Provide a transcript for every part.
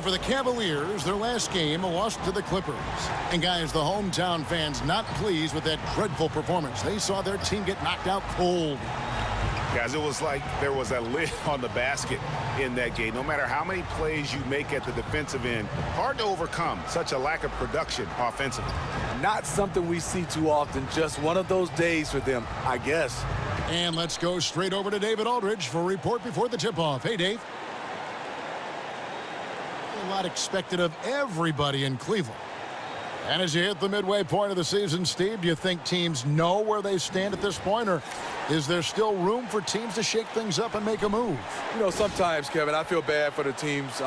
for the Cavaliers, their last game, a loss to the Clippers. And guys, the hometown fans not pleased with that dreadful performance. They saw their team get knocked out cold. Guys, it was like there was a lid on the basket in that game. No matter how many plays you make at the defensive end, hard to overcome such a lack of production offensively. Not something we see too often. Just one of those days for them, I guess. And let's go straight over to David Aldridge for a report before the tip-off. Hey, Dave. A lot expected of everybody in Cleveland. And as you hit the midway point of the season, Steve, do you think teams know where they stand at this point, or is there still room for teams to shake things up and make a move? You know, sometimes, Kevin, I feel bad for the teams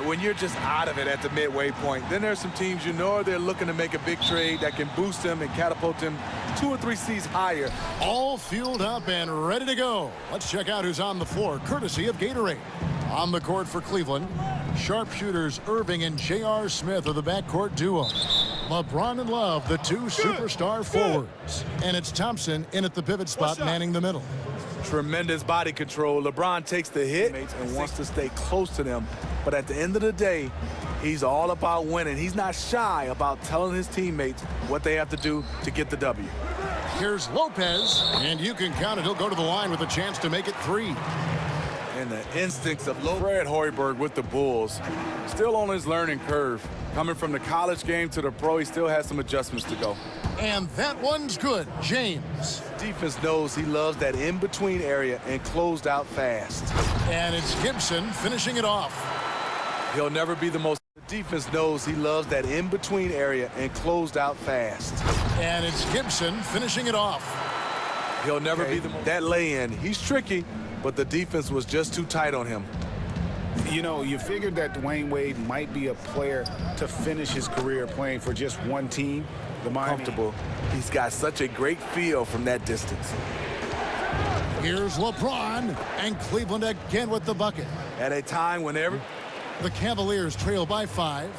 when you're just out of it at the midway point. Then there's some teams you know they're looking to make a big trade that can boost them and catapult them 2 or 3 seeds higher. All fueled up and ready to go. Let's check out who's on the floor, courtesy of Gatorade. On the court for Cleveland, sharpshooters Irving and J.R. Smith are the backcourt duo. LeBron and Love, the 2 superstar forwards. And it's Thompson in at the pivot spot, manning the middle. Tremendous body control. LeBron takes the hit and wants to stay close to them. But at the end of the day, he's all about winning. He's not shy about telling his teammates what they have to do to get the W. Here's Lopez, and you can count it. He'll go to the line with a chance to make it 3. And the instincts of Fred Hoiberg with the Bulls. Still on his learning curve. Coming from the college game to the pro, he still has some adjustments to go. And that one's good. James. Defense knows he loves that in-between area and closed out fast. And it's Gibson finishing it off. He'll never be the most. The defense knows he loves that in-between area and closed out fast. And it's Gibson finishing it off. He'll never be the most. That lay-in, he's tricky, but the defense was just too tight on him. You know, you figured that Dwayne Wade might be a player to finish his career playing for just one team. The Miami. Comfortable. He's got such a great feel from that distance. Here's LeBron, and Cleveland again with the bucket. At a time whenever the Cavaliers trail by 5,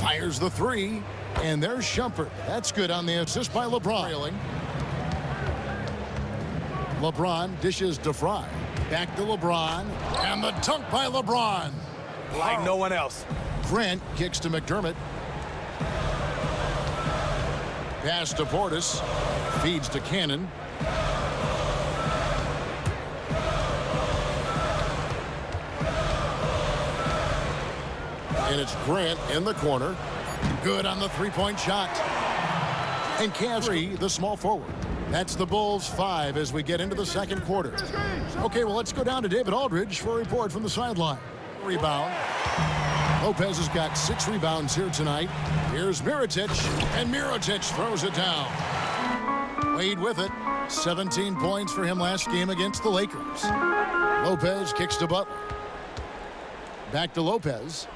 fires the 3, and there's Shumpert. That's good on the assist by LeBron. LeBron dishes to Fry. Back to LeBron, and the dunk by LeBron. Like no one else. Grant kicks to McDermott. Pass to Portis. Feeds to Cannon. And it's Grant in the corner. Good on the three-point shot. And Cavs, the small forward. That's the Bulls 5 as we get into the second quarter. Okay, well, let's go down to David Aldridge for a report from the sideline. Rebound. Lopez has got 6 rebounds here tonight. Here's Mirotic, and Mirotic throws it down. Wade with it. 17 points for him last game against the Lakers. Lopez kicks to Butler. Back to Lopez.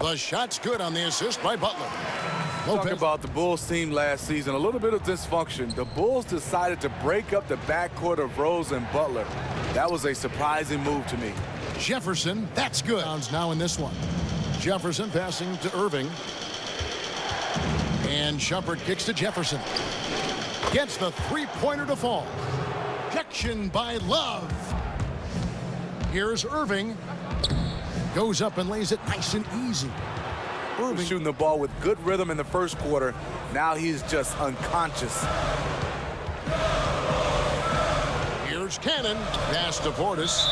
The shot's good on the assist by Butler. Talk about the Bulls team last season, a little bit of dysfunction. The Bulls decided to break up the backcourt of Rose and Butler. That was a surprising move to me. Jefferson, that's good. Now in this one. Jefferson passing to Irving. And Shumpert kicks to Jefferson. Gets the three-pointer to fall. Ejection by Love. Here's Irving. Goes up and lays it nice and easy. Irving shooting the ball with good rhythm in the first quarter. Now he's just unconscious. Here's Cannon. Pass to Portis.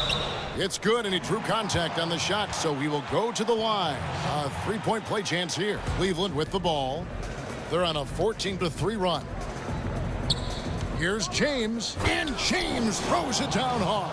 It's good, and he drew contact on the shot, so he will go to the line. A three-point play chance here. Cleveland with the ball. They're on a 14-3 run. Here's James, and James throws it down hard.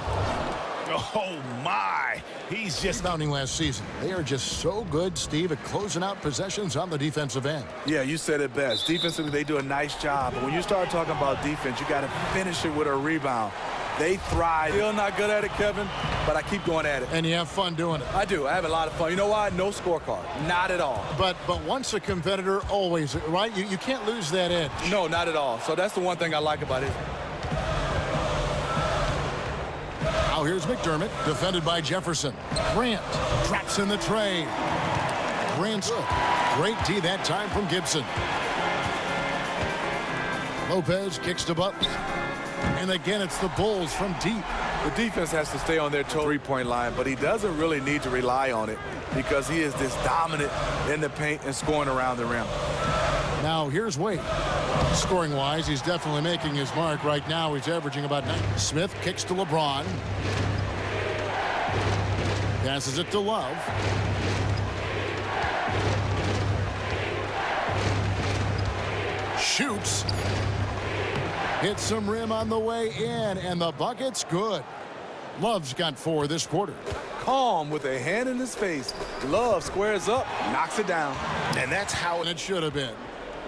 Oh, my. He's just rebounding last season. They are just so good, Steve, at closing out possessions on the defensive end. Yeah, you said it best. Defensively, they do a nice job. But when you start talking about defense, you got to finish it with a rebound. They thrive. Still not good at it, Kevin, but I keep going at it. And you have fun doing it. I do. I have a lot of fun. You know why? No scorecard. Not at all. But once a competitor, always, right? You can't lose that edge. No, not at all. So that's the one thing I like about it. Now here's McDermott, defended by Jefferson. Grant drops in the tray. Grant's great D that time from Gibson. Lopez kicks to Butler. And again, it's the Bulls from deep. The defense has to stay on their three-point line, but he doesn't really need to rely on it because he is this dominant in the paint and scoring around the rim. Now here's Wade. Scoring-wise, he's definitely making his mark. Right now, he's averaging about 9. Smith kicks to LeBron. Passes it to Love. Shoots. Hits some rim on the way in, and the bucket's good. Love's got 4 this quarter. Calm with a hand in his face. Love squares up, knocks it down. And that's how It should have been.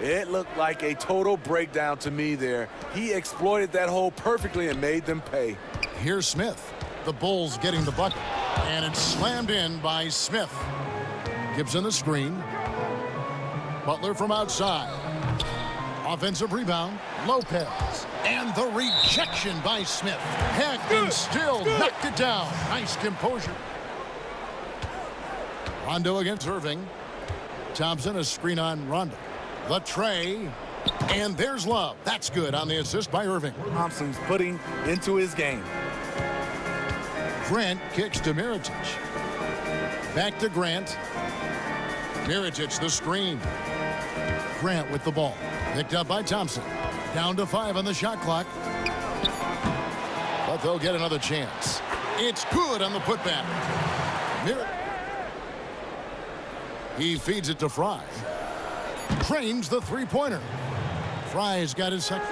It looked like a total breakdown to me there. He exploited that hole perfectly and made them pay. Here's Smith. The Bulls getting the bucket. And it's slammed in by Smith. Gibson the screen. Butler from outside. Offensive rebound. Lopez. And the rejection by Smith. Heck, and still knocked it down. Nice composure. Rondo against Irving. Thompson, a screen on Rondo. The tray. And there's Love. That's good on the assist by Irving. Thompson's putting into his game. Grant kicks to Mirotic. Back to Grant. Mirotic the screen. Grant with the ball. Picked up by Thompson. Down to 5 on the shot clock. But they'll get another chance. It's good on the putback. He feeds it to Fry. Trains the three-pointer. Fry's got his second.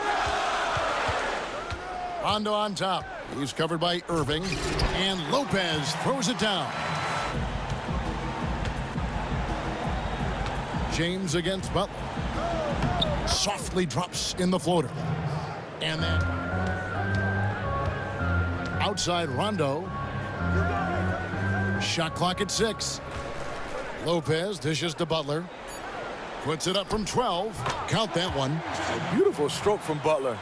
Rondo on top. He's covered by Irving. And Lopez throws it down. James against Butler. Softly drops in the floater. And then outside Rondo. Shot clock at 6. Lopez dishes to Butler. Puts it up from 12. Count that one. A beautiful stroke from Butler.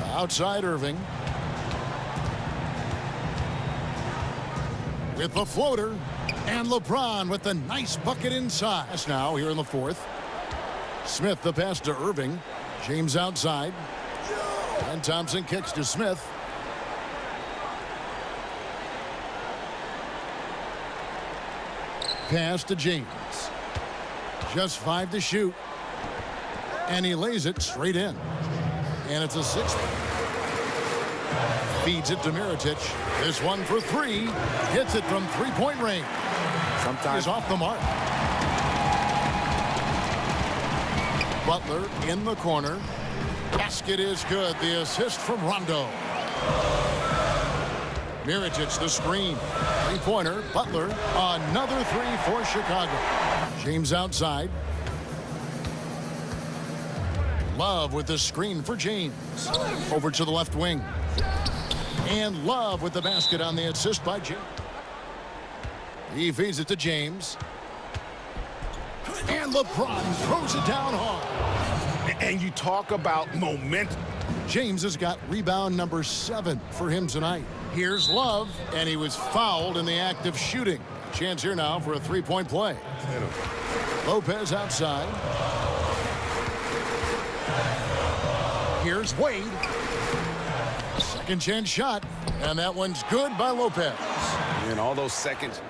Outside Irving. With the floater. And LeBron with the nice bucket inside. Now here in the 4th. Smith the pass to Irving. James outside. And Thompson kicks to Smith. Pass to James. Just 5 to shoot. And he lays it straight in. And it's a 6. Feeds it to Mirotic. This one for 3. Hits it from three-point range. Sometimes He's off the mark. Butler in the corner. Basket is good. The assist from Rondo. Mirotic the screen. Three-pointer. Butler. Another 3 for Chicago. James outside. Love with the screen for James. Over to the left wing. And Love with the basket on the assist by James. He feeds it to James. And LeBron throws it down hard. And you talk about momentum. James has got rebound number 7 for him tonight. Here's Love, and he was fouled in the act of shooting. Chance here now for a 3-point play. Lopez outside. Here's Wade. Second chance shot, and that one's good by Lopez. And all those seconds.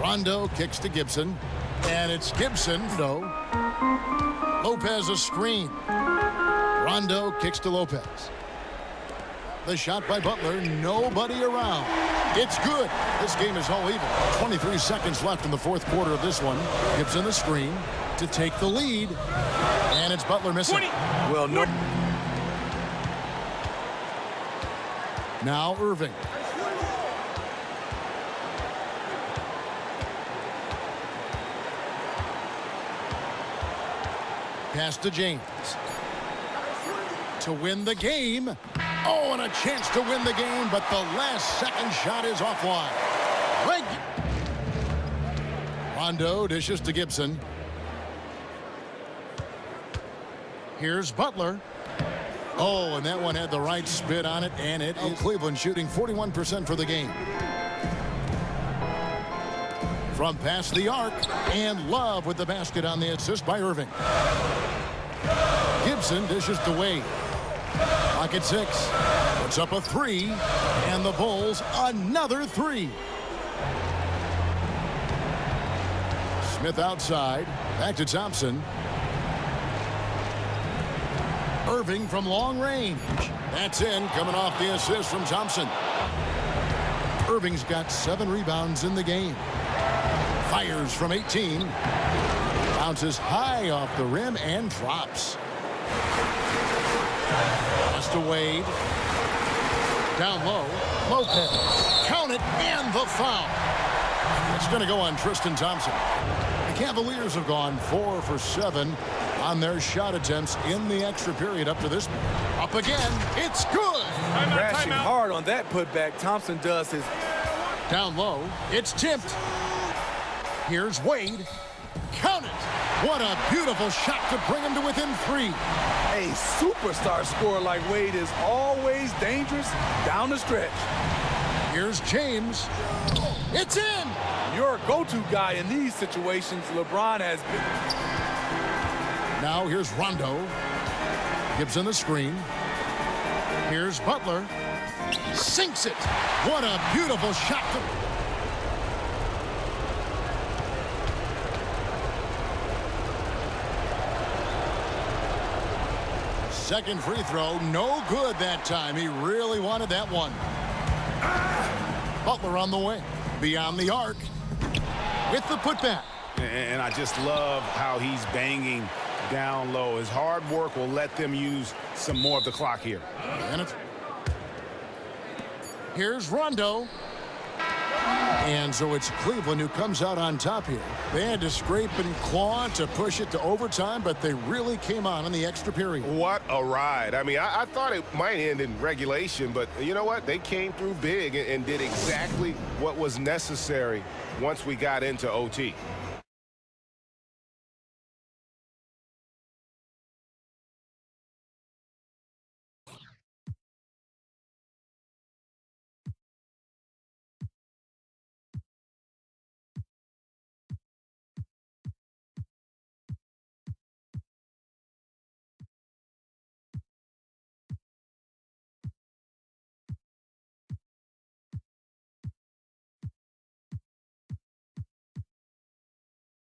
Rondo kicks to Gibson, and it's Gibson. No. Lopez a screen. Rondo kicks to Lopez. The shot by Butler, nobody around. It's good. This game is all even. 23 seconds left in the 4th quarter of this one. Gibson the screen to take the lead, and it's Butler missing. 20. Well, no. Now Irving. Pass to James. To win the game. Oh, and a chance to win the game, but the last second shot is offline. Rondo dishes to Gibson. Here's Butler. Oh, and that one had the right spin on it, and it is Cleveland shooting 41% for the game. From past the arc, and Love with the basket on the assist by Irving. Gibson dishes to Wade. Clock at 6. Puts up a 3. And the Bulls another 3. Smith outside. Back to Thompson. Irving from long range. That's in, coming off the assist from Thompson. Irving's got 7 rebounds in the game. Fires from 18. Bounces high off the rim and drops. Pass to Wade. Down low. Lopez. Count it, and the foul. It's going to go on Tristan Thompson. The Cavaliers have gone 4 for 7 on their shot attempts in the extra period up to this point. Up again. It's good. Crashing hard on that putback. Thompson does his. Down low. It's tipped. Here's Wade. Count it. What a beautiful shot to bring him to within 3. A superstar scorer like Wade is always dangerous down the stretch. Here's James. It's in. Your go-to guy in these situations, LeBron has been. Now here's Rondo. Gibson the screen. Here's Butler. Sinks it. What a beautiful shot. Second free throw, no good that time. He really wanted that one. Butler on the way. Beyond the arc. With the putback. And I just love how he's banging down low. His hard work will let them use some more of the clock here. Here's Rondo. And so it's Cleveland who comes out on top here. They had to scrape and claw to push it to overtime, but they really came on in the extra period. What a ride. I mean, I thought it might end in regulation, but you know what? They came through big and did exactly what was necessary once we got into OT.